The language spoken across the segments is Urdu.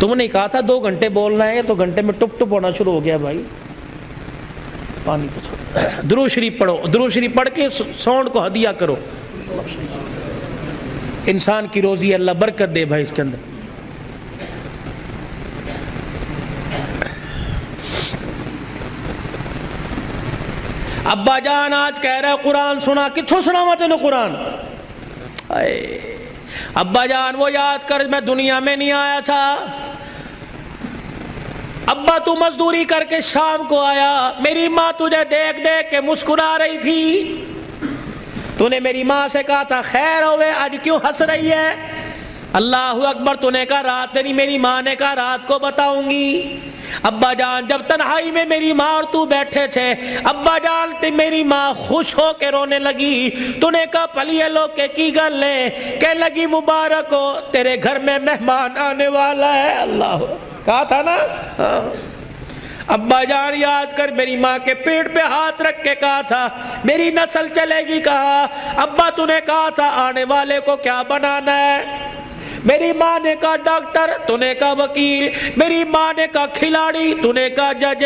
تم نے کہا تھا 2 گھنٹے بولنا ہے تو گھنٹے میں ٹپ ٹپ ہونا شروع ہو گیا بھائی. پانی تو چھوڑو. درود شریف پڑھو, درود شریف پڑھ کے ساؤنڈ کو ہدیہ کرو. انسان کی روزی اللہ برکت دے بھائی اس کے اندر. ابا جان آج کہہ رہا ہے قرآن سنا, کتھوں سناوا تینوں قرآن؟ ابا جان وہ یاد کر میں دنیا میں نہیں آیا تھا. ابا تو مزدوری کر کے شام کو آیا, میری ماں تجھے دیکھ دیکھ کے مسکرا رہی تھی. تو نے میری ماں سے کہا تھا خیر ہوئے آج کیوں ہنس رہی ہے؟ اللہ اکبر. تو نے کہا رات نہیں, میری ماں نے کہا رات کو بتاؤں گی. ابا جان جب تنہائی میں میری ماں اور تو بیٹھے تھے, ابا جان میری ماں خوش ہو کے رونے لگی. تو نے کہا پلیے لو کے کی گل لے, کہ لگی مبارک ہو تیرے گھر میں مہمان آنے والا ہے. اللہ کہا تھا نا. ابا جان یاد کر میری ماں کے پیٹ پہ ہاتھ رکھ کے کہا تھا میری نسل چلے گی. کہا ابا تو نے کہا تھا آنے والے کو کیا بنانا ہے؟ میری ماں نے کہا ڈاکٹر, تو نے کہا وکیل, میری ماں نے کہا کھلاڑی, تو نے کہا جج.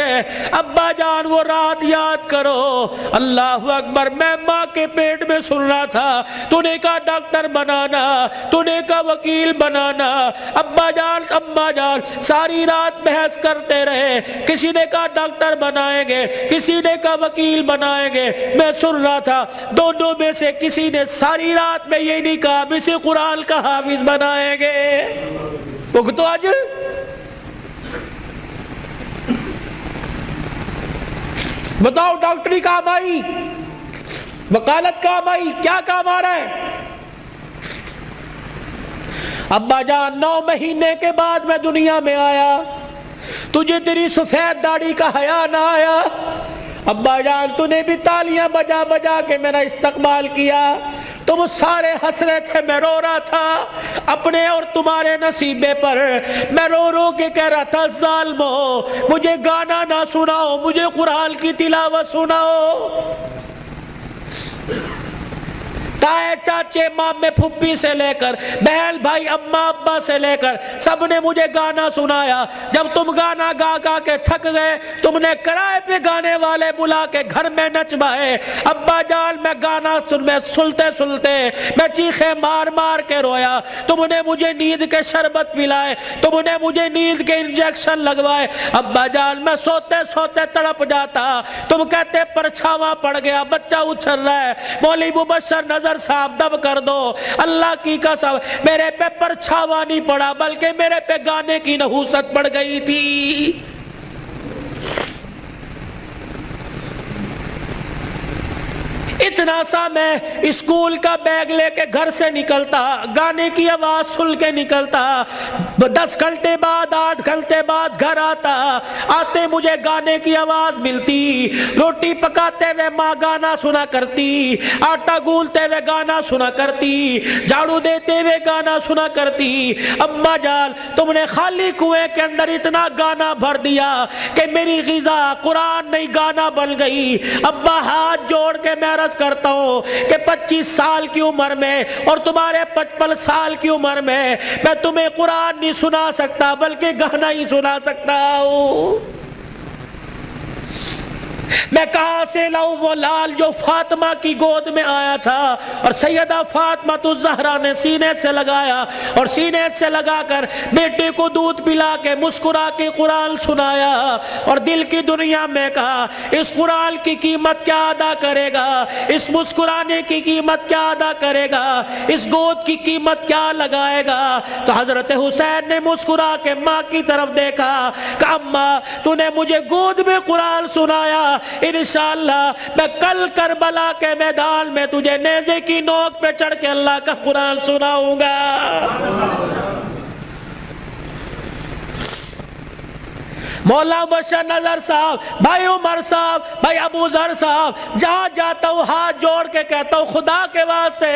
ابا جان وہ رات یاد کرو, اللہ اکبر, میں ماں کے پیٹ میں سن رہا تھا. تو نے کہا ڈاکٹر بنانا, تو نے کہا وکیل بنانا. ابا جان اماں جان ساری رات بحث کرتے رہے, کسی نے کہا ڈاکٹر بنائیں گے, کسی نے کہا وکیل بنائیں گے. میں سن رہا تھا دونوں میں سے کسی نے ساری رات میں یہ نہیں کہا اسے قرآن کا حافظ بنائیں گے. تو آج بتاؤ ڈاکٹری کام آئی, وکالت کام آئی, کیا کام آ رہا ہے؟ ابا جان 9 مہینے کے بعد میں دنیا میں آیا, تجھے تیری سفید داڑھی کا حیا نہ آیا. ابا جان تو نے بھی تالیاں بجا بجا کے میرا استقبال کیا. تم سارے ہنس رہے تھے, میں رو رہا تھا اپنے اور تمہارے نصیبے پر. میں رو رو کے کہہ رہا تھا ظالمو مجھے گانا نہ سناؤ, مجھے قرآن کی تلاوت سناؤ. تائے چاچے مامے پھپھی سے لے کر بہن بھائی اماں ابا سے لے کر سب نے مجھے گانا سنایا. جب تم گانا گا گا کے تھک گئے, تم نے کرائے پہ گانے والے بلا کے گھر میں نچوائے. ابا جان میں گانا سنتے سنتے میں چیخے مار مار کے رویا. تم نے مجھے نیند کے شربت پلائے, تم نے مجھے نیند کے انجیکشن لگوائے. ابا جان میں سوتے سوتے تڑپ جاتا, تم کہتے پرچھاواں پڑ گیا, بچہ اچھل رہا ہے, مولوی مبشر نظر صاحب دب کر دو. اللہ کی قسم میرے پہ پرچھاواں نہیں پڑا بلکہ میرے پہ گانے کی نحوست پڑ گئی تھی. اتنا سا میں اسکول کا بیگ لے کے گھر سے نکلتا, گانے کی آواز سن کے نکلتا, 10 گھنٹے بعد 8 گھنٹے بعد گھر آتا, آتے مجھے گانے کی آواز ملتی. روٹی پکاتے ہوئے ماں گانا سنا کرتی, آٹا گولتے ہوئے گانا سنا کرتی, جھاڑو دیتے ہوئے گانا سنا کرتی. اماں جان تم نے خالی کنویں کے اندر اتنا گانا بھر دیا کہ میری غذا قرآن نہیں گانا بن گئی. ابا ہاتھ جوڑ کے میں عرض کرتا ہوں کہ 25 سال کی عمر میں اور تمہارے 55 سال کی عمر میں تمہیں قرآن نہیں سنا سکتا بلکہ گانا ہی سنا سکتا ہوں. میں کہاں سے لاؤں وہ لال جو فاطمہ کی گود میں آیا تھا اور سیدہ فاطمہ الزہرا نے سینے سے لگایا اور سینے سے لگا کر بیٹے کو دودھ پلا کے مسکرا کے قرآن سنایا اور دل کی دنیا میں کہا اس قرآن کی قیمت کیا ادا کرے گا, اس مسکرانے کی قیمت کیا ادا کرے گا, اس گود کی قیمت کیا لگائے گا. تو حضرت حسین نے مسکرا کے ماں کی طرف دیکھا کہ اماں تو نے مجھے گود میں قرآن سنایا, انشاءاللہ میں کل کربلا کے میدان میں تجھے نیزے کی نوک پہ چڑھ کے اللہ کا قرآن سناؤں گا. مولانا بشر نظر صاحب، بھائی عمر صاحب، بھائی ابو ذر صاحب، جہاں جاتا ہوں ہاتھ جوڑ کے کہتا ہوں خدا کے واسطے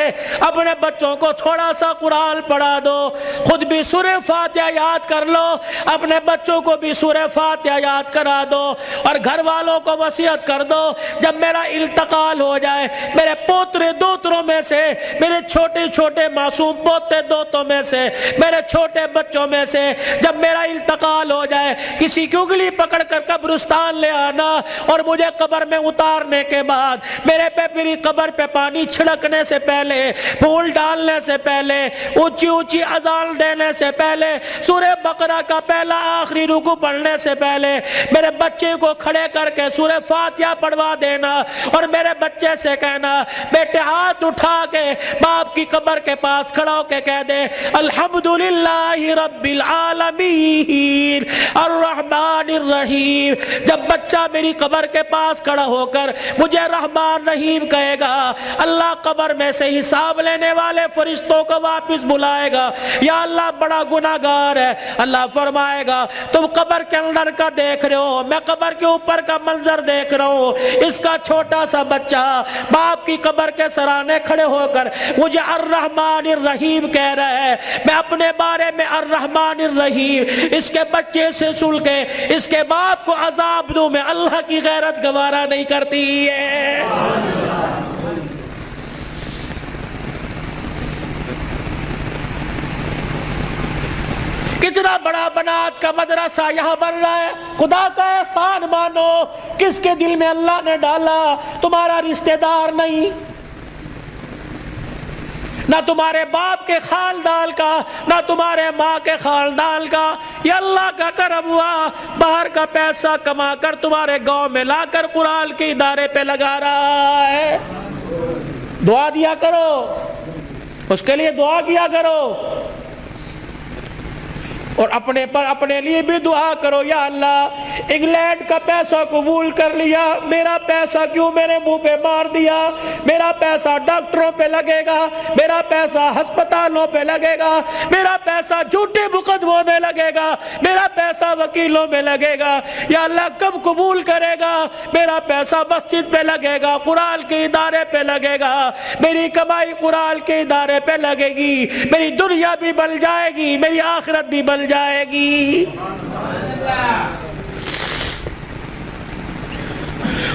اپنے بچوں کو تھوڑا سا قرآن پڑھا دو، خود بھی سورہ فاتحہ یاد کر لو، اپنے بچوں کو بھی سورہ فاتحہ یاد کرا دو، اور گھر والوں کو وصیت کر دو جب میرا انتقال ہو جائے میرے پوترے دوتروں میں سے، میرے چھوٹے چھوٹے معصوم پوتے دوتوں میں سے، میرے چھوٹے بچوں میں سے جب میرا انتقال ہو جائے کسی کی انگلی پکڑ کر قبرستان لے آنا، اور مجھے قبر میں اتارنے کے بعد میرے پہ میری قبر پہ پانی چھڑکنے سے پہلے، پھول ڈالنے سے پہلے، اونچی اونچی اذان دینے سے پہلے، سورہ بقرہ کا پہلا آخری رکوع پڑھنے سے پہلے میرے بچے کو کھڑے کر کے سورہ فاتحہ پڑھوا دینا، اور میرے بچے سے کہنا بیٹے ہاتھ اٹھا کے باپ کی قبر کے پاس کھڑا ہو کے کہہ دے الحمدللہ رب العالمین الرحمن الرحیم۔ جب بچہ میری قبر کے پاس کھڑا ہو کر مجھے رحمان رحیم کہے گا، اللہ قبر میں سے حساب لینے والے فرشتوں کو واپس بلائے گا، یا اللہ بڑا گناہگار ہے، اللہ فرمائے گا تم قبر کے اندر کا دیکھ رہے ہو، میں قبر کے اوپر کا منظر دیکھ رہا ہوں، اس کا چھوٹا سا بچہ باپ کی قبر کے سرانے کھڑے ہو کر مجھے الرحمن الرحیم کہہ رہا ہے، میں اپنے بارے میں الرحمن الرحیم اس کے بچے سے سن کے اس کے باپ کو عذاب دوں، میں اللہ کی غیرت گوارا نہیں کرتی ہے۔ کتنا بڑا بنات کا مدرسہ یہاں بن رہا ہے، خدا کا احسان مانو، کس کے دل میں اللہ نے ڈالا، تمہارا رشتہ دار نہیں، نہ تمہارے باپ کے خاندان کا، نہ تمہارے ماں کے خاندان کا، یہ اللہ کا کرم ہوا، باہر کا پیسہ کما کر تمہارے گاؤں میں لا کر قرآن کے ادارے پہ لگا رہا ہے۔ دعا دیا کرو، اس کے لیے دعا کیا کرو، اور اپنے پر اپنے لیے بھی دعا کرو، یا اللہ انگلینڈ کا پیسہ قبول کر لیا، میرا پیسہ کیوں میرے منہ پہ مار دیا، میرا پیسہ ڈاکٹروں پہ لگے گا، میرا پیسہ ہسپتالوں پہ لگے گا، میرا پیسہ جھوٹے مقدموں میں لگے گا، میرا پیسہ وکیلوں میں لگے گا، یا اللہ کب قبول کرے گا، میرا پیسہ مسجد پہ لگے گا، قرآن کے ادارے پہ لگے گا، میری کمائی قرآن کے ادارے پہ لگے گی، میری دنیا بھی بن جائے گی، میری آخرت بھی بن جائے گی۔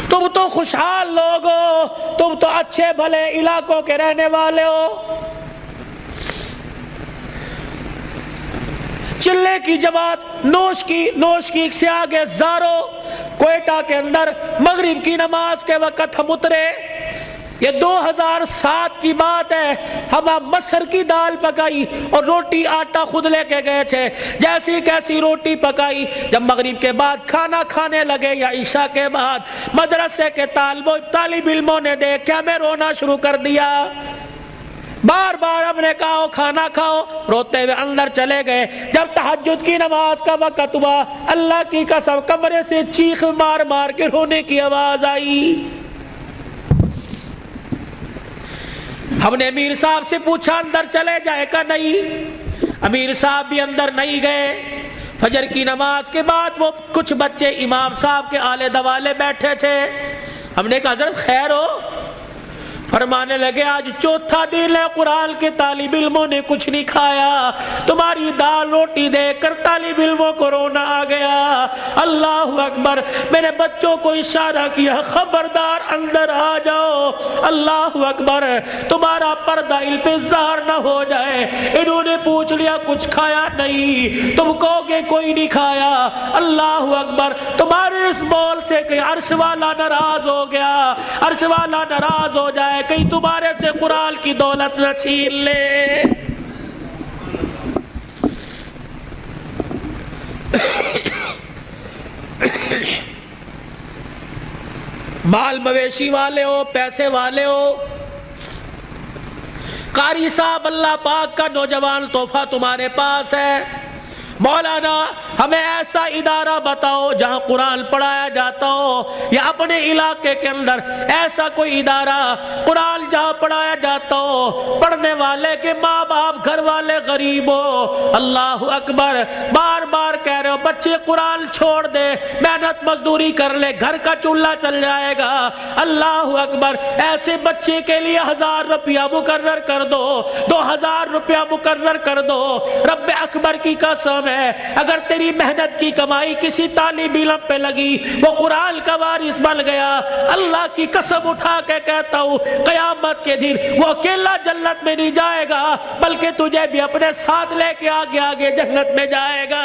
تم تو خوشحال لوگ ہو، تم تو اچھے بھلے علاقوں کے رہنے والے ہو، چلے کی جماعت نوش کی سے آگے زارو، کوئٹہ کے اندر مغرب کی نماز کے وقت ہم اترے، یہ 2007 کی بات ہے، ہم مسر کی دال پکائی اور روٹی آٹا خود لے کے گئے تھے، جیسی کیسی روٹی پکائی، جب مغرب کے بعد کھانا کھانے لگے یا عشاء کے بعد مدرسے کے طالب علموں نے دیکھا ہمیں رونا شروع کر دیا، بار بار ہم نے کہا کھانا کھاؤ، روتے ہوئے اندر چلے گئے، جب تہجد کی نماز کا وقت ہوا اللہ کی قسم کمرے سے چیخ مار مار کے رونے کی آواز آئی۔ ہم نے امیر صاحب سے پوچھا اندر چلے جائے کا، نہیں، امیر صاحب بھی اندر نہیں گئے۔ فجر کی نماز کے بعد وہ کچھ بچے امام صاحب کے آلے دوالے بیٹھے تھے، ہم نے کہا حضرت خیر ہو؟ فرمانے لگے آج چوتھا دن ہے قرآن کے طالب علموں نے کچھ نہیں کھایا، تمہاری دال روٹی دیکھ کر طالب علموں کو رونا آ گیا۔ اللہ اکبر، میں نے بچوں کو اشارہ کیا خبردار اندر آ جاؤ، اللہ اکبر، تمہارا پردہ ان پہ ظاہر نہ ہو جائے۔ انہوں نے پوچھ لیا کچھ کھایا؟ نہیں۔ تم کہو گے کوئی نہیں کھایا؟ اللہ اکبر، تمہارے اس بول سے کہ عرش والا ناراض ہو گیا، عرش والا ناراض ہو جائے، کہیں تمہارے سے قرآن کی دولت نہ چھین لے۔ مال مویشی والے ہو، پیسے والے ہو، قاری صاحب اللہ پاک کا نوجوان تحفہ تمہارے پاس ہے، مولانا ہمیں ایسا ادارہ بتاؤ جہاں قرآن پڑھایا جاتا ہو، یا اپنے علاقے کے اندر ایسا کوئی ادارہ قرآن جہاں پڑھایا جاتا ہو، پڑھنے والے کے ماں باپ گھر والے غریب ہو۔ اللہ اکبر، بار بار کہہ رہے ہو بچے قرآن چھوڑ دے، محنت مزدوری کر لے، گھر کا چولہا چل جائے گا۔ اللہ اکبر، ایسے بچے کے لیے 1000 روپیہ مقرر کر دو، 2000 روپیہ مقرر کر دو۔ رب اکبر کی قسم ہے، اگر تیری محنت کی کمائی کسی طالب علم پہ لگی، وہ قرآن کا وارث بن گیا، اللہ کی قسم اٹھا کے کہتا ہوں قیامت کے دن وہ اکیلا جنت میں نہیں جائے گا، بلکہ تجھے بھی اپنے ساتھ لے کے آگے آگے جنت میں جائے گا۔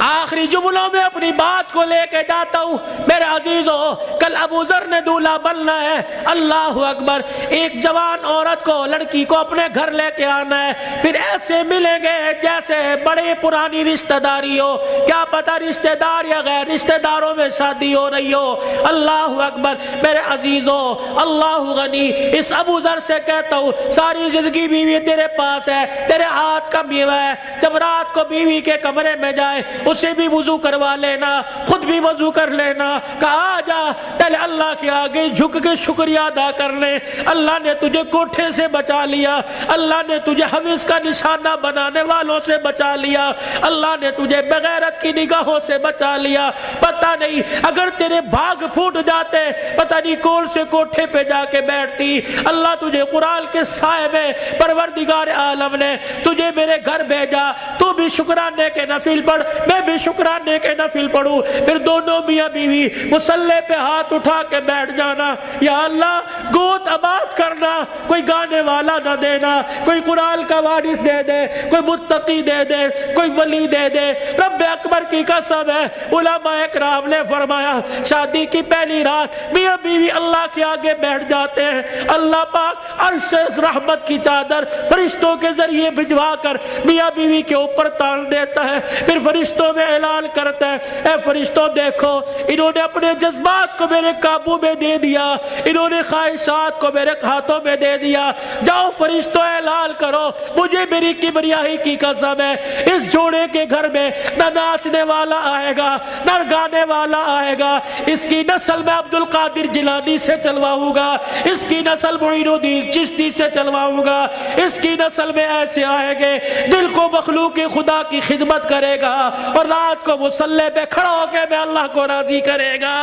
آخری جملوں میں اپنی بات کو لے کے جاتا ہوں میرے عزیزو، کل ابو ذر نے دولہا بننا ہے۔ اللہ اکبر، ایک جوان عورت کو، لڑکی کو اپنے گھر لے کے آنا ہے، پھر ایسے ملیں گے جیسے بڑے پرانی رشتہ داری ہو، کیا پتہ رشتہ دار یا غیر رشتہ داروں میں شادی ہو رہی ہو۔ اللہ اکبر میرے عزیزو، اللہ غنی، اس ابو ذر سے کہتا ہوں ساری زندگی بیوی تیرے پاس ہے، تیرے ہاتھ کا میوہ ہے، جب رات کو بیوی کے کمرے میں جائے اسے بھی وضو کروا لینا، خود بھی وضو کر لینا، کہا جا پہلے اللہ کے آگے جھک کے شکریہ ادا کر لے، اللہ نے تجھے کوٹھے سے بچا لیا، اللہ نے تجھے حوث کا نشانہ بنانے والوں سے بچا لیا، اللہ نے تجھے بغیرت کی نگاہوں سے بچا لیا۔ پتہ نہیں اگر تیرے بھاگ پھوٹ جاتے، پتہ نہیں کون سے کوٹھے پہ جا کے بیٹھتی۔ اللہ تجھے قرآن کے سائے میں پروردگار عالم نے تجھے میرے گھر بھیجا، تو بھی شکرانے کے نفل پڑھ، میں بھی شکرانے کے نفل پڑھوں، پھر دونوں میاں بیوی مصلی پہ ہاتھ اٹھا کے بیٹھ جانا، یا اللہ گود آباد کرنا، کوئی گانے والا نہ دینا، کوئی قرآن کا وارث دے دے، کوئی متقی دے دے، کوئی ولی دے دے۔ رب اکبر کی قسم ہے، علماء اکرام نے فرمایا شادی کی پہلی رات میاں بیوی اللہ کے آگے بیٹھ جاتے ہیں، اللہ پاک عرش رحمت کی چادر فرشتوں کے ذریعے بھجوا کر میاں بیوی کے اوپر تان دیتا ہے، پھر فرشتوں میں اعلان کرتا ہے اے فرشتوں دیکھو انہوں نے اپنے جذبات کو میرے قابو میں دے دیا، انہوں نے خواہشات کو میرے ہاتھوں میں دے دیا، جاؤ فرشتوں اعلان کرو مجھے میری کبریائی کی قسم ہے اس جوڑے کے گھر میں نہ ناچنے والا آئے گا نہ گانے والا آئے گا، اس کی نسل میں عبد القادر جیلانی سے چلواؤں گا، اس کی نسل معین الدین چشتی سے چلواؤں گا، اس کی نسل میں ایسے آئے گے دل کو مخلوق خدا کی خدمت کرے گا اور رات کو مصلی پہ کھڑا ہو کے میں اللہ کو راضی کرے گا۔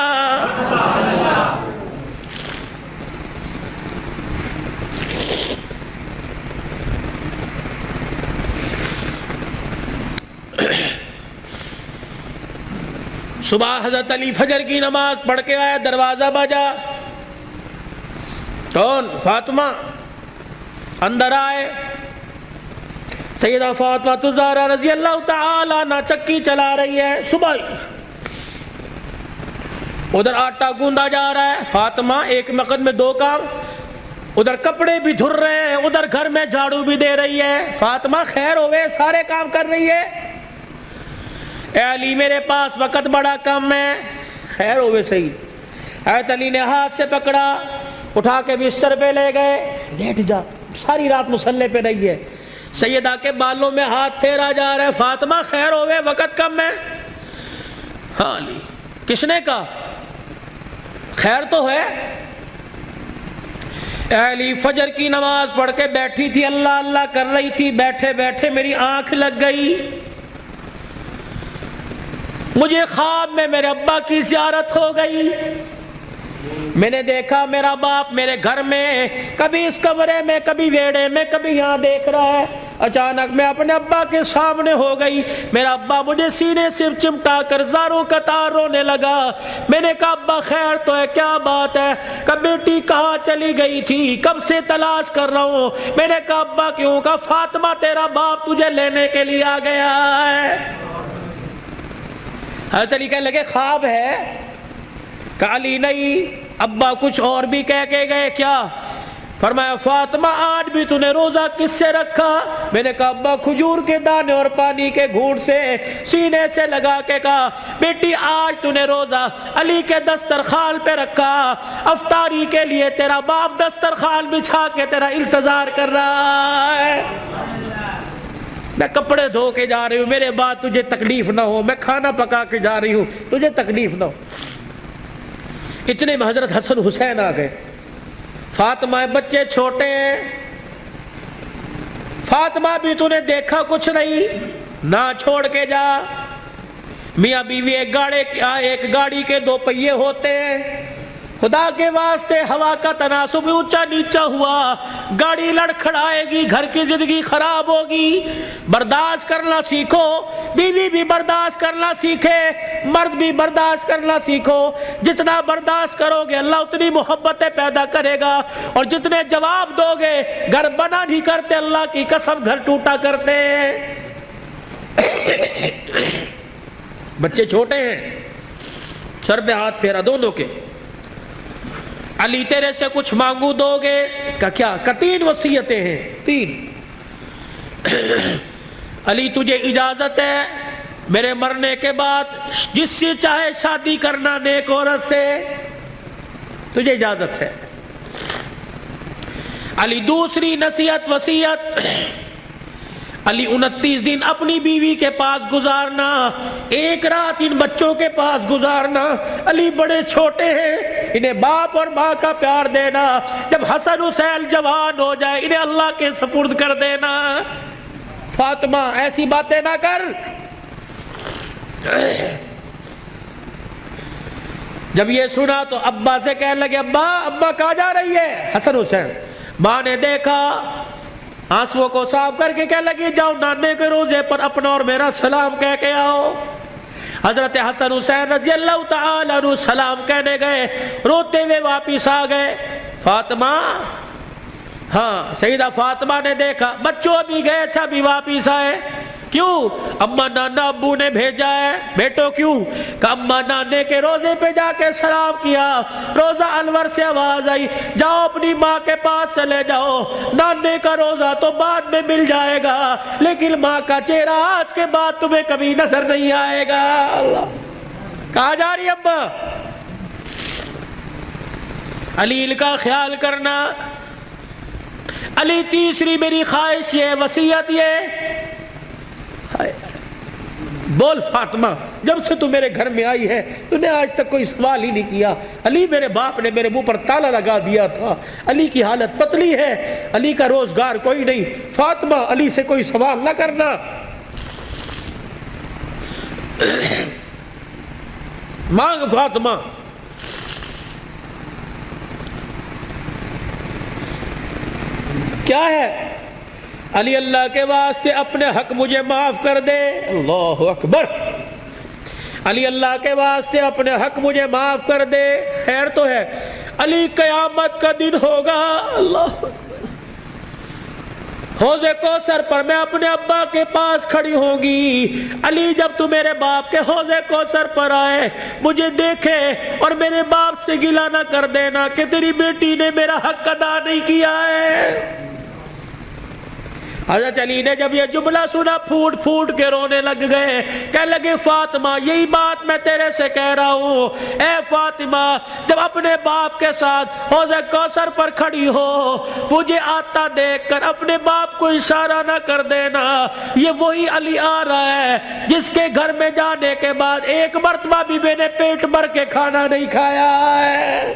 صبح حضرت علی فجر کی نماز پڑھ کے آیا، دروازہ بجا، کون؟ فاطمہ۔ اندر آئے، سیدہ فاطمہ الزہرا رضی اللہ تعالی عنہ چکی چلا رہی ہے، صبح ادھر آٹا گوندا جا رہا ہے، فاطمہ ایک وقت میں دو کام، ادھر کپڑے بھی دھر رہے ہیں، ادھر گھر میں جھاڑو بھی دے رہی ہے۔ فاطمہ خیر ہوئے، سارے کام کر رہی ہے۔ اے علی میرے پاس وقت بڑا کم ہے، خیر ہوئے صحیح۔ حضرت علی نے ہاتھ سے پکڑا، اٹھا کے بستر پہ لے گئے، لیٹ جا، ساری رات مصلی پہ رہی ہے۔ سیدہ کے بالوں میں ہاتھ پھیرا جا رہا ہے، فاطمہ خیر ہوئے وقت کم ہے۔ ہاں علی، کس نے کہا؟ خیر تو ہے۔ اے علی فجر کی نماز پڑھ کے بیٹھی تھی، اللہ اللہ کر رہی تھی، بیٹھے بیٹھے میری آنکھ لگ گئی، مجھے خواب میں میرے ابا کی زیارت ہو گئی، میں نے دیکھا میرا باپ میرے گھر میں، کبھی اس کمرے میں، کبھی ویڑے میں، کبھی یہاں دیکھ رہا ہے۔ اچانک میں اپنے ابا کے سامنے ہو گئی، میرا ابا مجھے سینے سے چمٹا کر زاروں قطار رونے لگا۔ میں نے کہا ابا خیر تو ہے، کیا بات ہے؟ کب بیٹی کہاں چلی گئی تھی، کب سے تلاش کر رہا ہوں۔ میں نے کہا ابا کیوں؟ کہا فاطمہ تیرا باپ تجھے لینے کے لیے آ گیا ہے۔ حضرت علی کہنے لگے خواب ہے؟ کہا علی نہیں، ابا کچھ اور بھی کہہ کے گئے کیا؟ فرمایا فاطمہ آج بھی تو نے روزہ کس سے رکھا؟ میں نے کہا ابا کھجور کے دانے اور پانی کے گھونٹ سے، سینے سے لگا کے کہا بیٹی آج تو نے روزہ علی کے دسترخوان پہ رکھا، افطاری کے لیے تیرا باپ دسترخوان بچھا کے تیرا انتظار کر رہا ہے، میں کپڑے دھو کے جا رہی ہوں، میرے بعد تجھے تکلیف نہ ہو، میں کھانا پکا کے جا رہی ہوں تجھے تکلیف نہ ہو۔ اتنے میں حضرت حسن حسین آ گئے۔ فاطمہ بچے چھوٹے ہیں، فاطمہ بھی تو نے دیکھا کچھ نہیں، نہ چھوڑ کے جا۔ میاں بیوی ایک گاڑی کے دو پہیے ہوتے ہیں، خدا کے واسطے ہوا کا تناسب اونچا نیچا ہوا، گاڑی لڑکھڑائے گی، گھر کی زندگی خراب ہوگی، برداشت کرنا سیکھو، بیوی بھی برداشت کرنا سیکھے، مرد بھی برداشت کرنا سیکھو۔ جتنا برداشت کرو گے اللہ اتنی محبتیں پیدا کرے گا، اور جتنے جواب دو گے گھر بنا نہیں کرتے، اللہ کی قسم گھر ٹوٹا کرتے ہیں۔ بچے چھوٹے ہیں، سر پہ ہاتھ پھیرا دونوں کے، علی تیرے سے کچھ مانگو دو گے؟ کہ کیا؟ کہ 3 وصیتیں ہیں، 3۔ علی تجھے اجازت ہے میرے مرنے کے بعد جس سے چاہے شادی کرنا نیک عورت سے، تجھے اجازت ہے۔ علی دوسری نصیحت وصیت، علی 29 دن اپنی بیوی کے پاس گزارنا، 1 رات ان بچوں کے پاس گزارنا۔ علی بڑے چھوٹے ہیں، انہیں باپ اور ماں کا پیار دینا، جب حسن حسین جوان ہو جائے انہیں اللہ کے سپرد کر دینا۔ فاطمہ ایسی باتیں نہ کر۔ جب یہ سنا تو ابا سے کہنے لگے ابا کہاں جا رہی ہے؟ حسن حسین۔ ماں نے دیکھا، آنسوؤں کو صاف کر کے کہنے لگی جاؤ نانے کے روزے پر اپنا اور میرا سلام کہہ کے آؤ۔ حضرت حسن حسین رضی اللہ تعالی عنہ سلام کہنے گئے، روتے ہوئے واپس آ گئے۔ فاطمہ، ہاں سیدہ فاطمہ نے دیکھا بچوں بھی گئے تھے ابھی واپس آئے۔ کیوں؟ اما نانا ابو نے بھیجا ہے۔ بیٹو کیوں؟ کہ اما نانے کے روزے پہ جا کے سلام کیا، روزہ انور سے آواز آئی جاؤ اپنی ماں کے پاس چلے جاؤ، نانے کا روزہ تو بعد میں مل جائے گا لیکن ماں کا چہرہ آج کے بعد تمہیں کبھی نظر نہیں آئے گا۔ اللہ، کہاں جا رہی ابا؟ علی کا خیال کرنا۔ علی تیسری میری خواہش یہ، وصیت یہ، بول فاطمہ جب سے تو میرے گھر میں آئی ہے تو نے آج تک کوئی سوال ہی نہیں کیا۔ علی میرے باپ نے میرے منہ پر تالا لگا دیا تھا، علی کی حالت پتلی ہے، علی کا روزگار کوئی نہیں، فاطمہ علی سے کوئی سوال نہ کرنا۔ مانگ فاطمہ۔ کیا ہے؟ علی اللہ کے واسطے اپنے حق مجھے معاف کر دے۔ اللہ اکبر۔ علی اللہ کے واسطے اپنے حق مجھے معاف کر دے۔ خیر تو ہے، علی قیامت کا دن ہوگا، اللہ اکبر، حوض کوثر پر میں اپنے ابا کے پاس کھڑی ہوں گی۔ علی جب تو میرے باپ کے حوض کوثر پر آئے مجھے دیکھے اور میرے باپ سے گلہ نہ کر دینا کہ تیری بیٹی نے میرا حق ادا نہیں کیا ہے۔ حضرت علی نے جب یہ جملہ سنا پھوٹ پھوٹ کے رونے لگ گئے، کہنے لگے فاطمہ یہی بات میں تیرے سے کہہ رہا ہوں، اے فاطمہ جب اپنے باپ کے ساتھ حوض کوثر پر کھڑی ہو مجھے آتا دیکھ کر اپنے باپ کو اشارہ نہ کر دینا، یہ وہی علی آ رہا ہے جس کے گھر میں جانے کے بعد ایک مرتبہ بھی میں نے پیٹ بھر کے کھانا نہیں کھایا ہے۔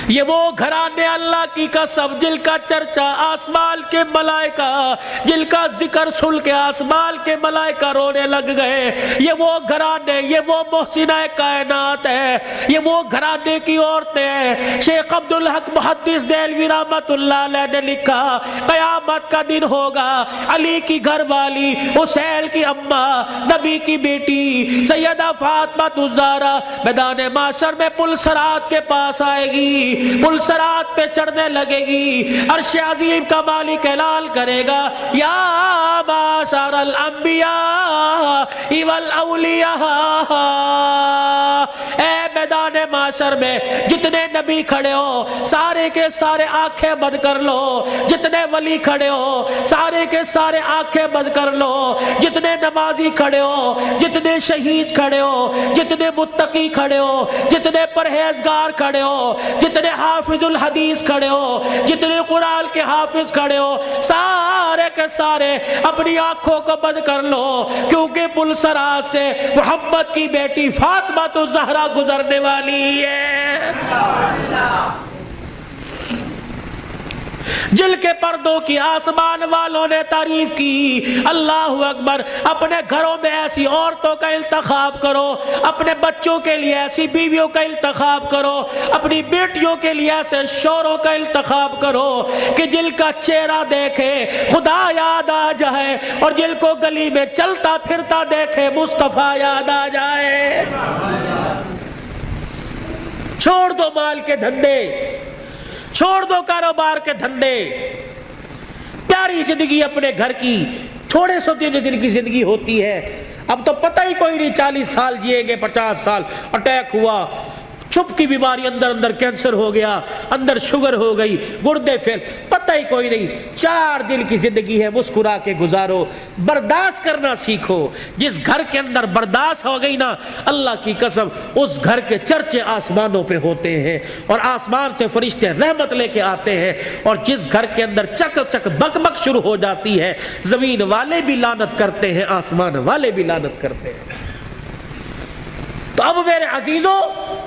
یہ وہ گھرانے اللہ کی قسم جن کا چرچا آسمان کے ملائکہ، جن کا ذکر سن کے آسمان کے ملائکہ رونے لگ گئے۔ یہ وہ گھرانے، یہ وہ محسنہ کائنات ہے، یہ وہ گھرانے کی عورتیں ہیں۔ شیخ عبدالحق محدث دہلوی رحمت اللہ علیہ نے لکھا قیامت کا دن ہوگا، علی کی گھر والی، حسین کی اماں، نبی کی بیٹی سیدہ فاطمہ الزہرا میدان معاشر میں پل صراط کے پاس آئے گی، پل صراط پہ چڑھنے لگے گی، عرش عظیم کا مالک اعلان کرے گا یا معاشر الانبیاء والاولیاء، اے میدان معاشر میں جتنے نبی کھڑے ہو سارے کے سارے آنکھیں بند کر لو، جتنے ولی کھڑے ہو سارے کے سارے آنکھیں بند کر لو، جتنے نمازی کھڑے ہو، جتنے شہید کھڑے ہو، جتنے متقی کھڑے ہو، جتنے پرہیزگار کھڑے ہو، جتنے حافظ الحدیث کھڑے ہو، جتنے قرآن کے حافظ کھڑے ہو، سارے کے سارے اپنی آنکھوں کو بند کر لو، کیونکہ پلسرا سے محمد کی بیٹی فاطمہ تو زہرا گزرنے والی ہے، جل کے پردوں کی آسمان والوں نے تعریف کی۔ اللہ اکبر۔ اپنے گھروں میں ایسی عورتوں کا انتخاب کرو، اپنے بچوں کے لیے ایسی بیویوں کا انتخاب کرو، اپنی بیٹیوں کے لیے ایسے شوہروں کا انتخاب کرو کہ جل کا چہرہ دیکھے خدا یاد آ جائے، اور جل کو گلی میں چلتا پھرتا دیکھے مصطفیٰ یاد آ جائے۔ چھوڑ دو مال کے دھندے، چھوڑ دو کاروبار کے دھندے، پیاری زندگی اپنے گھر کی، تھوڑے سو دن کی زندگی ہوتی ہے، اب تو پتہ ہی کوئی نہیں 40 سال جیے گے، 50 سال، اٹیک ہوا، چھپ کی بیماری، اندر کینسر ہو گیا، اندر شوگر ہو گئی، گردے فیل، پتہ ہی کوئی نہیں۔ 4 دن کی زندگی ہے، مسکرا کے گزارو، برداشت کرنا سیکھو۔ جس گھر کے اندر برداشت ہو گئی نا، اللہ کی قسم اس گھر کے چرچے آسمانوں پہ ہوتے ہیں، اور آسمان سے فرشتے رحمت لے کے آتے ہیں، اور جس گھر کے اندر چک چک بک بک شروع ہو جاتی ہے، زمین والے بھی لعنت کرتے ہیں، آسمان والے بھی لعنت کرتے ہیں۔ تو اب میرے عزیزوں،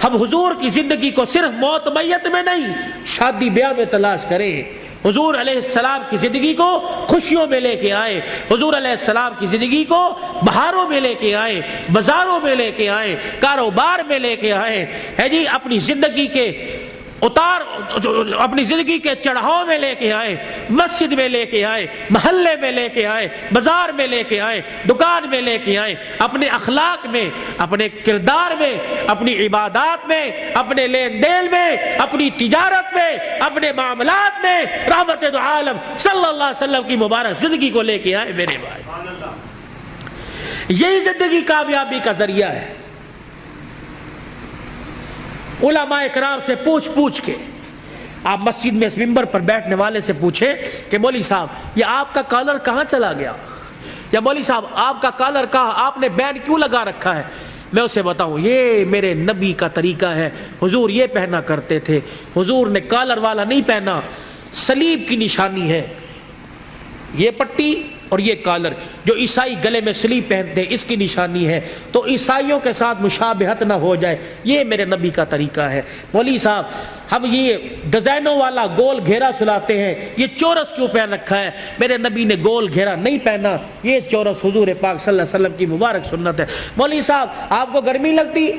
ہم حضور کی زندگی کو صرف موت میت میں نہیں، شادی بیاہ میں تلاش کریں۔ حضور علیہ السلام کی زندگی کو خوشیوں میں لے کے آئے، حضور علیہ السلام کی زندگی کو بہاروں میں لے کے آئے، بازاروں میں لے کے آئے، کاروبار میں لے کے آئے، ہے جی، اپنی زندگی کے اپنی زندگی کے چڑھاؤ میں لے کے آئے، مسجد میں لے کے آئے، محلے میں لے کے آئے، بازار میں لے کے آئے، دکان میں لے کے آئے، اپنے اخلاق میں، اپنے کردار میں، اپنی عبادات میں، اپنے لین دین میں، اپنی تجارت میں، اپنے معاملات میں رحمت دو عالم صلی اللہ علیہ وسلم کی مبارک زندگی کو لے کے آئے میرے بھائی۔ یہی زندگی کامیابی کا ذریعہ ہے۔ علماء کرام سے پوچھ کے آپ مسجد میں اس منبر پر بیٹھنے والے سے پوچھیں کہ مولوی صاحب یہ آپ کا کالر کہاں چلا گیا، یا مولوی صاحب آپ کا کالر کہاں، آپ نے بینڈ کیوں لگا رکھا ہے، میں اسے بتاؤں یہ میرے نبی کا طریقہ ہے، حضور یہ پہنا کرتے تھے، حضور نے کالر والا نہیں پہنا، صلیب کی نشانی ہے یہ پٹی اور یہ کالر، جو عیسائی گلے میں صلیب پہنتے ہیں اس کی نشانی ہے، تو عیسائیوں کے ساتھ مشابہت نہ ہو جائے، یہ میرے نبی کا طریقہ ہے۔ مولوی صاحب ہم یہ ڈیزائنوں والا گول گھیرا سلاتے ہیں، یہ چورس کیوں پہن رکھا ہے، میرے نبی نے گول گھیرا نہیں پہنا، یہ چورس حضور پاک صلی اللہ علیہ وسلم کی مبارک سنت ہے۔ مولوی صاحب آپ کو گرمی لگتی،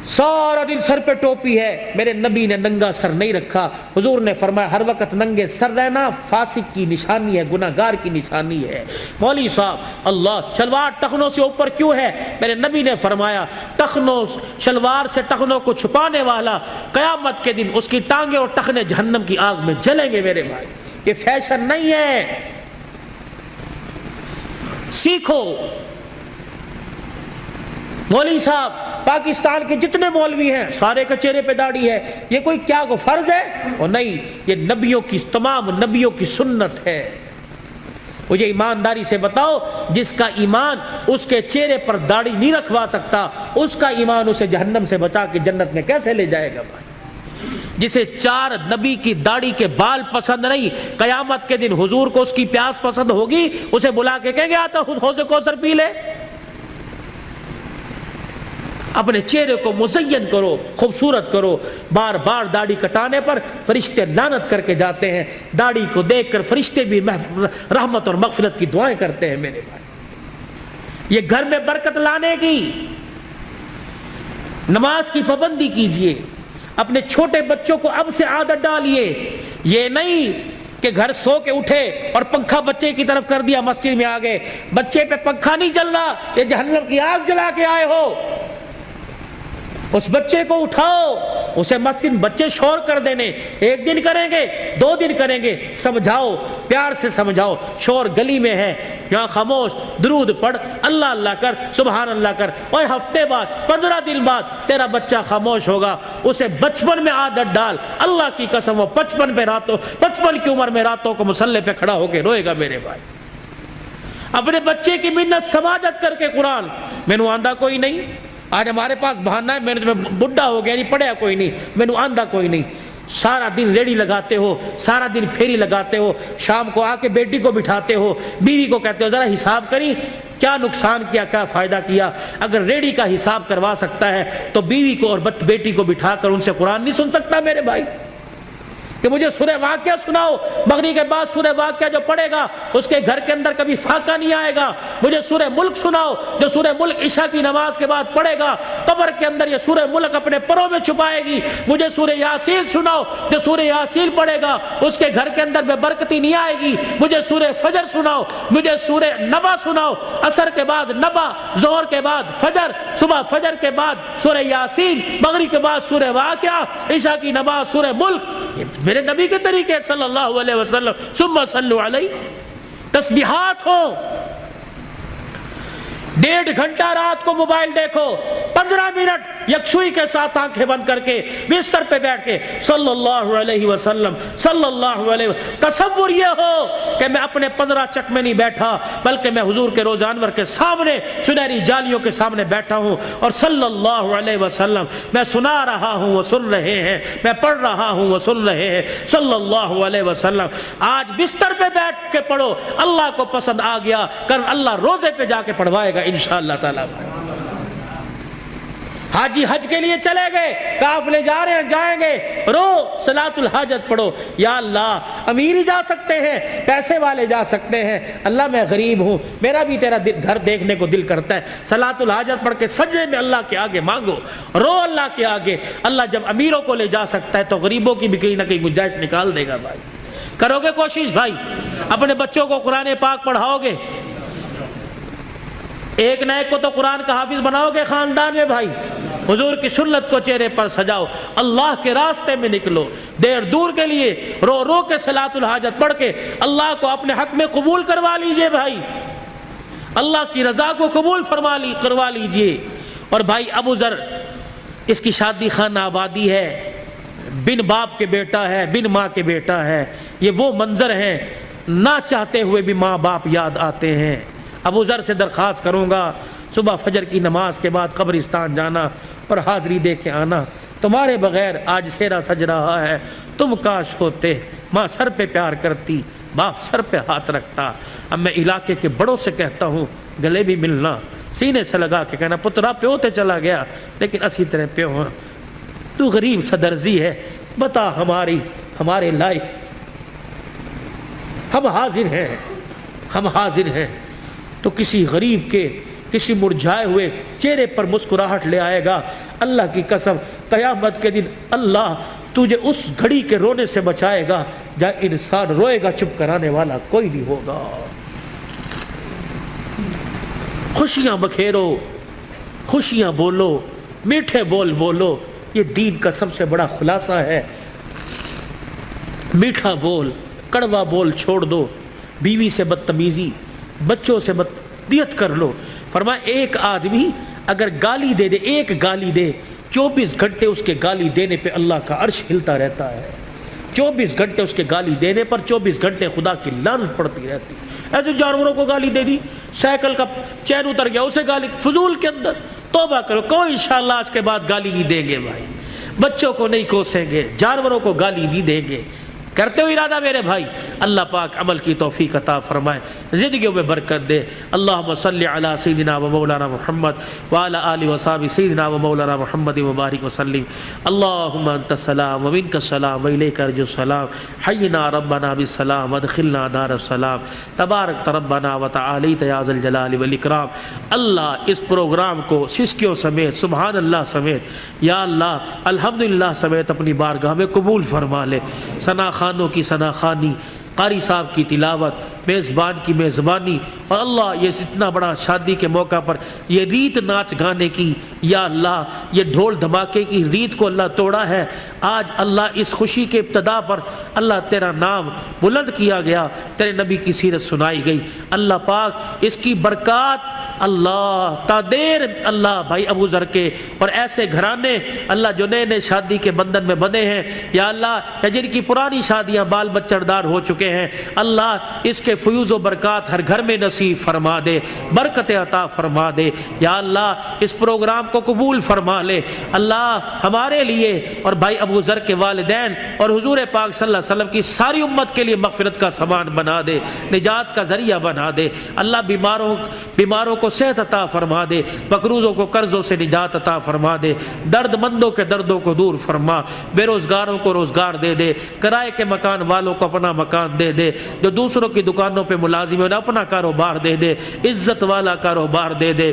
سارا دن سر پہ ٹوپی ہے، میرے نبی نے ننگا سر نہیں رکھا، حضور نے فرمایا ہر وقت ننگے سر رہنا فاسق کی نشانی ہے، گناہگار کی نشانی ہے۔ مولوی صاحب اللہ شلوار ٹخنوں سے اوپر کیوں ہے، میرے نبی نے فرمایا ٹخنوں شلوار سے ٹخنوں کو چھپانے والا قیامت کے دن اس کی ٹانگیں اور ٹخنے جہنم کی آگ میں جلیں گے میرے بھائی، یہ فیشن نہیں ہے، سیکھو۔ مولوی صاحب پاکستان کے جتنے مولوی ہیں سارے کے چہرے پہ داڑھی ہے، یہ کوئی کیا کو فرض ہے؟ اور نہیں، یہ نبیوں کی تمام نبیوں کی سنت ہے۔ مجھے ایمانداری سے بتاؤ، جس کا ایمان اس کے چہرے پر داڑھی نہیں رکھوا سکتا، اس کا ایمان اسے جہنم سے بچا کے جنت میں کیسے لے جائے گا بھائی؟ جسے 4 نبی کی داڑھی کے بال پسند نہیں، قیامت کے دن حضور کو اس کی پیاس پسند ہوگی، اسے بلا کے کہیں گے آتا حوض کوثر پی لے۔ اپنے چہرے کو مزین کرو، خوبصورت کرو۔ بار بار داڑھی کٹانے پر فرشتے لعنت کر کے جاتے ہیں، داڑھی کو دیکھ کر فرشتے بھی رحمت اور مغفرت کی دعائیں کرتے ہیں میرے بھائی۔ یہ گھر میں برکت لانے کی، نماز کی پابندی کیجئے، اپنے چھوٹے بچوں کو اب سے عادت ڈالیے، یہ نہیں کہ گھر سو کے اٹھے اور پنکھا بچے کی طرف کر دیا، مسجد میں آ گئے، بچے پہ پنکھا نہیں چل رہا، یہ جہنم کی آگ جلا کے آئے ہو۔ اس بچے کو اٹھاؤ، اسے مسجد بچے شور کر دینے، ایک دن کریں گے 2 دن کریں گے، سمجھاؤ، پیار سے سمجھاؤ، شور گلی میں ہے یہاں خاموش، درود پڑھ، اللہ اللہ کر، سبحان اللہ کر، اور ہفتے بعد 15 دن بعد تیرا بچہ خاموش ہوگا، اسے بچپن میں عادت ڈال، اللہ کی قسم وہ 55 کی عمر میں راتوں کو مصلی پہ کھڑا ہو کے روئے گا میرے بھائی۔ اپنے بچے کی منت سماجت کر کے قرآن، میں نے آندھا کوئی نہیں، آج ہمارے پاس بہانہ ہے میں بڈھا ہو گیا نہیں پڑھیا کوئی نہیں، میں نے آندھا کوئی نہیں، سارا دن ریڑی لگاتے ہو، سارا دن پھیری لگاتے ہو، شام کو آ کے بیٹی کو بٹھاتے ہو، بیوی کو کہتے ہو ذرا حساب کری کیا نقصان کیا کیا فائدہ کیا۔ اگر ریڑی کا حساب کروا سکتا ہے تو بیوی کو اور بیٹی کو بٹھا کر ان سے قرآن نہیں سن سکتا میرے بھائی؟ کہ مجھے سورہ واقعہ سناؤ، مغرب کے بعد سورہ واقعہ جو پڑھے گا اس کے گھر کے اندر کبھی فاقہ نہیں آئے گا۔ مجھے سورہ ملک سناؤ، جو سورہ ملک عشاء کی نماز کے بعد پڑھے گا قبر کے اندر یہ سورہ ملک اپنے پروں میں چھپائے گی۔ مجھے سورہ یاسین سناؤ، جو سورہ یاسین پڑھے گا اس کے گھر کے اندر بے برکتی نہیں آئے گی۔ مجھے سورہ فجر سناؤ، مجھے سورہ نبا سناؤ، عصر کے بعد نبا، ظہر کے بعد فجر، صبح فجر کے بعد سورہ یاسین، مغرب کے بعد سورہ واقعہ، عشاء کی نماز سورہ ملک، میرے نبی کے طریقے صلی اللہ علیہ وسلم۔ ثم صلوا علیہ، تسبیحات ہو، 1.5 گھنٹہ رات کو موبائل دیکھو، 15 منٹ یکسوئی کے ساتھ آنکھیں بند کر کے بستر پہ بیٹھ کے صلی اللہ علیہ وسلم صلی اللہ علیہ وسلم۔ تصور یہ ہو کہ میں اپنے 15 چک میں نہیں بیٹھا بلکہ میں حضور کے روزہ انور کے سامنے سنہری جالیوں کے سامنے بیٹھا ہوں اور صلی اللہ علیہ وسلم میں سنا رہا ہوں وہ سن رہے ہیں، میں پڑھ رہا ہوں وہ سن رہے ہیں صلی اللہ علیہ وسلم۔ آج بستر پہ بیٹھ کے پڑھو، اللہ کو پسند آ گیا کل اللہ روزے پہ جا کے پڑھوائے گا انشاءاللہ تعالیٰ۔ حاجی حج کے لیے چلے گئے، قافلے جا رہے ہیں جائیں گے، رو صلاۃ الحاجت پڑھو، یا اللہ امیر ہی جا سکتے ہیں، پیسے والے جا سکتے ہیں، اللہ میں غریب ہوں، میرا بھی تیرا گھر دیکھنے کو دل کرتا ہے، صلاۃ الحاجت پڑھ کے سجدے میں اللہ کے آگے مانگو، رو اللہ کے آگے۔ اللہ جب امیروں کو لے جا سکتا ہے تو غریبوں کی بھی کہیں نہ کہیں گنجائش نکال دے گا۔ بھائی کرو گے کوشش؟ بھائی اپنے بچوں کو قرآن پاک پڑھاؤ گے؟ ایک نہ ایک کو تو قرآن کا حافظ بناؤ گے خاندان میں؟ بھائی حضور کی سنت کو چہرے پر سجاؤ، اللہ کے راستے میں نکلو، دیر دور کے لیے رو رو کے صلاۃ الحاجت پڑھ کے اللہ کو اپنے حق میں قبول کروا لیجئے۔ بھائی اللہ کی رضا کو قبول کروا لیجئے۔ اور بھائی ابو ذر، اس کی شادی خانہ آبادی ہے، بن باپ کے بیٹا ہے، بن ماں کے بیٹا ہے، یہ وہ منظر ہیں نہ چاہتے ہوئے بھی ماں باپ یاد آتے ہیں۔ ابو ذر سے درخواست کروں گا صبح فجر کی نماز کے بعد قبرستان جانا اور حاضری دے کے آنا، تمہارے بغیر آج سیرا سج رہا ہے، تم کاش ہوتے، ماں سر پہ پیار کرتی، باپ سر پہ ہاتھ رکھتا۔ اب میں علاقے کے بڑوں سے کہتا ہوں گلے بھی ملنا، سینے سے لگا کے کہنا پترا پیو تے چلا گیا لیکن اسی طرح پیو ہاں، تو غریب صدرزی ہے، بتا ہمارے لائق، ہم حاضر ہیں تو کسی غریب کے کسی مرجھائے ہوئے چہرے پر مسکراہٹ لے آئے گا۔ اللہ کی قسم قیامت کے دن اللہ تجھے اس گھڑی کے رونے سے بچائے گا جہاں انسان روئے گا، چپ کرانے والا کوئی نہیں ہوگا۔ خوشیاں بکھیرو، خوشیاں بولو، میٹھے بول بولو، یہ دین کا سب سے بڑا خلاصہ ہے۔ میٹھا بول، کڑوا بول چھوڑ دو، بیوی سے بدتمیزی، بچوں سے بدتمیزی کر لو۔ فرمایا ایک آدمی اگر گالی دے 24 گھنٹے اس کے گالی دینے پہ اللہ کا عرش ہلتا رہتا ہے۔ 24 گھنٹے اس کے گالی دینے پر 24 گھنٹے خدا کی لعنت پڑتی رہتی۔ ایسے جانوروں کو گالی دے دی، سائیکل کا چین اتر گیا اسے گالی، فضول کے اندر توبہ کرو، کوئی انشاءاللہ آج کے بعد گالی نہیں دیں گے۔ بھائی بچوں کو نہیں کوسیں گے، جانوروں کو گالی نہیں دیں گے۔ کرتے ہو ارادہ میرے بھائی، اللہ پاک عمل کی توفیق عطا فرمائے، زندگیوں میں برکت دے۔ اللہم صلی علی سیدنا و مولانا محمد وعلی آلہ وصحبہ سیدنا و مولانا محمد مبارک وسلم۔ اللہم انت السلام و منک السلام و الیک ارجو السلام، حینا ربنا بالسلام ادخلنا دار السلام، تبارک ربنا و تعالیت یا ذا الجلال والاکرام۔ اللہ اس پروگرام کو سسکیوں سمیت، سبحان اللہ سمیت، یا اللہ الحمدللہ سمیت اپنی بارگاہ میں قبول فرما لے۔ ثنا خانوں کی ثنا خوانی، قاری صاحب کی تلاوت، میزبان کی میزبانی، اور اللہ یہ اتنا بڑا شادی کے موقع پر یہ ریت ناچ گانے کی، یا اللہ یہ ڈھول دھماکے کی ریت کو اللہ توڑا ہے۔ آج اللہ اس خوشی کے ابتدا پر اللہ تیرا نام بلند کیا گیا، تیرے نبی کی سیرت سنائی گئی، اللہ پاک اس کی برکات اللہ تادیر اللہ بھائی ابو ذر کے اور ایسے گھرانے اللہ جو نئے نئے شادی کے بندھن میں بندھے ہیں، یا اللہ جن کی پرانی شادیاں بال بچڑدار ہو چکے ہیں، اللہ اس کے فیوز و برکات ہر گھر میں نصیب فرما دے، برکت عطا فرما دے، یا اللہ اس پروگرام کو قبول فرما لے، اللہ ہمارے لیے اور بھائی ابو ذر کے والدین اور حضور پاک صلی اللہ علیہ وسلم کی ساری امت کے لیے مغفرت کا سامان بنا دے، نجات کا ذریعہ بنا دے، اللہ بیماروں کو صحت عطا فرما دے، مقروضوں کو قرضوں سے نجات عطا فرما دے، درد مندوں کے دردوں کو دور فرما، بے روزگاروں کو روزگار دے دے، کرائے کے مکان والوں کو اپنا مکان دے دے، جو دوسروں کی دکانوں پہ ملازم ہیں انہیں اپنا کاروبار دے دے، عزت والا کاروبار دے دے،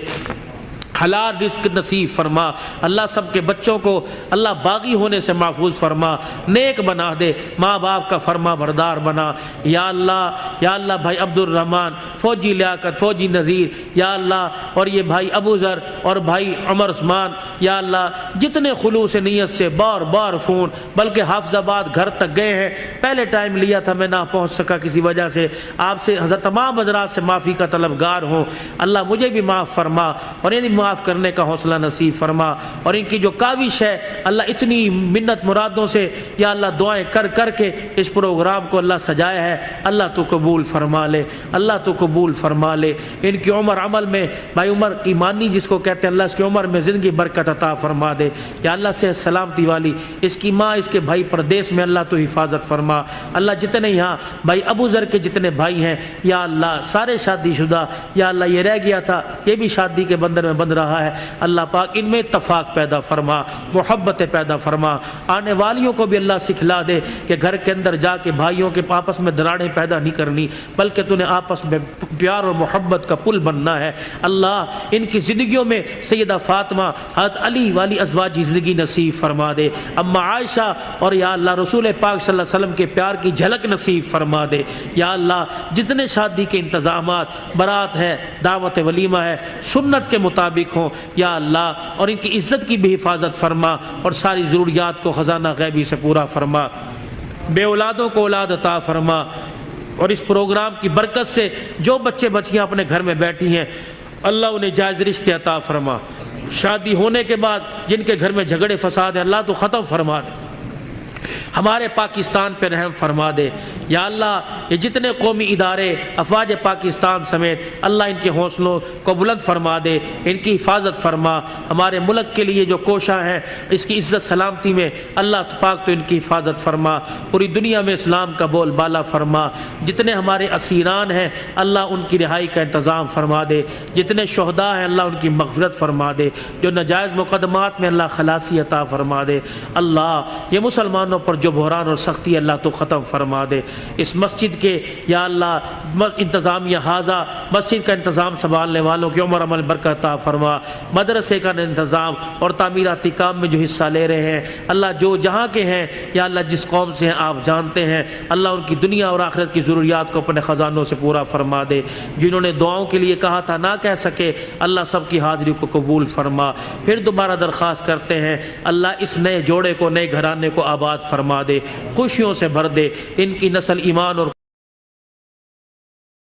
حلال رزق نصیب فرما، اللہ سب کے بچوں کو اللہ باغی ہونے سے محفوظ فرما، نیک بنا دے، ماں باپ کا فرما بردار بنا، یا اللہ بھائی عبد الرحمن، فوجی لیاقت، فوجی نذیر، یا اللہ اور یہ بھائی ابو ذر اور بھائی عمر عثمان، یا اللہ جتنے خلوص نیت سے بار بار فون بلکہ حافظ آباد گھر تک گئے ہیں، پہلے ٹائم لیا تھا میں نہ پہنچ سکا کسی وجہ سے، آپ سے حضرت تمام حضرات سے معافی کا طلبگار ہوں، اللہ مجھے بھی معاف فرما اور انہیں معاف کرنے کا حوصلہ نصیب فرما، اور ان کی جو کاوش ہے اللہ اتنی منت مرادوں سے یا اللہ دعائیں کر کر کے اس پروگرام کو اللہ سجایا ہے، اللہ تو قبول فرما لے، اللہ تو قبول فرما لے، ان کی عمر عمل میں بھائی عمر کی مانی جس کو کہتے ہیں اللہ اس کی عمر میں زندگی برکت عطا فرما دے، یا اللہ سے سلامتی والی اس کی ماں اس کے بھائی پردیس میں اللہ تو حفاظت فرما، اللہ جتنے یہاں بھائی ابو ذر کے جتنے بھائی ہیں یا اللہ سارے شادی شدہ، یا اللہ یہ رہ گیا تھا یہ بھی شادی کے بندھن میں بندھ رہا ہے، اللہ پاک ان میں اتفاق پیدا فرما، محبت پیدا فرما، آنے والیوں کو بھی اللہ سکھلا دے کہ گھر کے اندر جا کے بھائیوں کے آپس میں دراڑیں پیدا نہیں کرنی بلکہ تو نے آپس میں پیار اور محبت کا پل بننا ہے، اللہ ان کی زندگیوں میں سیدہ فاطمہ حضرت علی والی ازواجی زندگی نصیب فرما دے، اما عائشہ اور یا اللہ رسول پاک صلی اللہ علیہ وسلم کے پیار کی جھلک نصیب فرما دے، یا اللہ جتنے شادی کے انتظامات برات ہے دعوت ولیمہ ہے سنت کے مطابق ہوں یا اللہ، اور ان کی عزت کی بھی حفاظت فرما اور ساری ضروریات کو خزانہ غیبی سے پورا فرما، بے اولادوں کو اولاد عطا فرما، اور اس پروگرام کی برکت سے جو بچے بچیاں اپنے گھر میں بیٹھی ہیں اللہ انہیں جائز رشتے عطا فرما، شادی ہونے کے بعد جن کے گھر میں جھگڑے فساد ہیں اللہ تو ختم فرما دے، ہمارے پاکستان پہ رحم فرما دے، یا اللہ یہ جتنے قومی ادارے افواج پاکستان سمیت اللہ ان کے حوصلوں کو بلند فرما دے، ان کی حفاظت فرما، ہمارے ملک کے لیے جو کوشاں ہیں اس کی عزت سلامتی میں اللہ پاک تو ان کی حفاظت فرما، پوری دنیا میں اسلام کا بول بالا فرما، جتنے ہمارے اسیران ہیں اللہ ان کی رہائی کا انتظام فرما دے، جتنے شہداء ہیں اللہ ان کی مغفرت فرما دے، جو ناجائز مقدمات میں اللہ خلاصی عطا فرما دے، اللہ یہ مسلمانوں پر جو بحران اور سختی اللہ تو ختم فرما دے، اس مسجد کے یا اللہ انتظامیہ حاضہ مسجد کا انتظام سنبھالنے والوں کی عمر عمل برکت عطا فرما، مدرسے کا انتظام اور تعمیراتی کام میں جو حصہ لے رہے ہیں اللہ جو جہاں کے ہیں یا اللہ جس قوم سے ہیں آپ جانتے ہیں، اللہ ان کی دنیا اور آخرت کی ضروریات کو اپنے خزانوں سے پورا فرما دے، جنہوں نے دعاؤں کے لیے کہا تھا نہ کہہ سکے اللہ سب کی حاضری کو قبول فرما، پھر دوبارہ درخواست کرتے ہیں اللہ اس نئے جوڑے کو نئے گھرانے کو آباد فرما دے، خوشیوں سے بھر دے، ان کی نسل ایمان اور